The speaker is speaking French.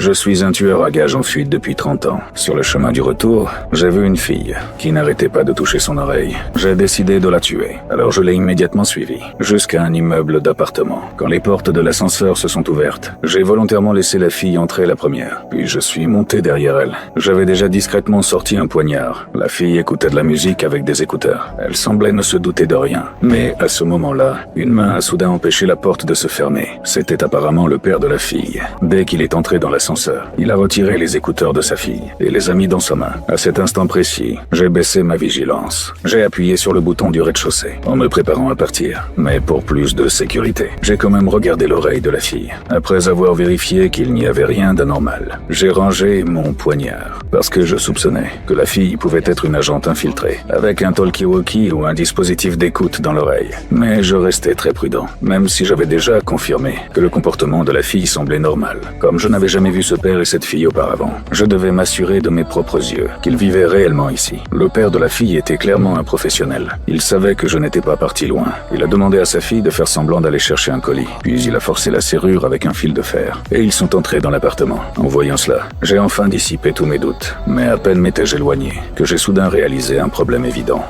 Je suis un tueur à gages en fuite depuis 30 ans. Sur le chemin du retour, j'ai vu une fille qui n'arrêtait pas de toucher son oreille. J'ai décidé de la tuer, alors je l'ai immédiatement suivie, jusqu'à un immeuble d'appartements. Quand les portes de l'ascenseur se sont ouvertes, j'ai volontairement laissé la fille entrer la première, puis je suis monté derrière elle. J'avais déjà discrètement sorti un poignard. La fille écoutait de la musique avec des écouteurs. Elle semblait ne se douter de rien. Mais à ce moment-là, une main a soudain empêché la porte de se fermer. C'était apparemment le père de la fille. Dès qu'il est entré dans l'ascenseur, il a retiré les écouteurs de sa fille et les a mis dans sa main. À cet instant précis, j'ai baissé ma vigilance. J'ai appuyé sur le bouton du rez-de-chaussée en me préparant à partir. Mais pour plus de sécurité, j'ai quand même regardé l'oreille de la fille. Après avoir vérifié qu'il n'y avait rien d'anormal, j'ai rangé mon poignard parce que je soupçonnais que la fille pouvait être une agente infiltrée avec un talkie-walkie ou un dispositif d'écoute dans l'oreille. Mais je restais très prudent, même si j'avais déjà confirmé que le comportement de la fille semblait normal. Comme je n'avais jamais vu ce père et cette fille auparavant, je devais m'assurer de mes propres yeux qu'ils vivaient réellement ici. Le père de la fille était clairement un professionnel. Il savait que je n'étais pas parti loin. Il a demandé à sa fille de faire semblant d'aller chercher un colis. Puis il a forcé la serrure avec un fil de fer. Et ils sont entrés dans l'appartement. En voyant cela, j'ai enfin dissipé tous mes doutes. Mais à peine m'étais-je éloigné que j'ai soudain réalisé un problème évident.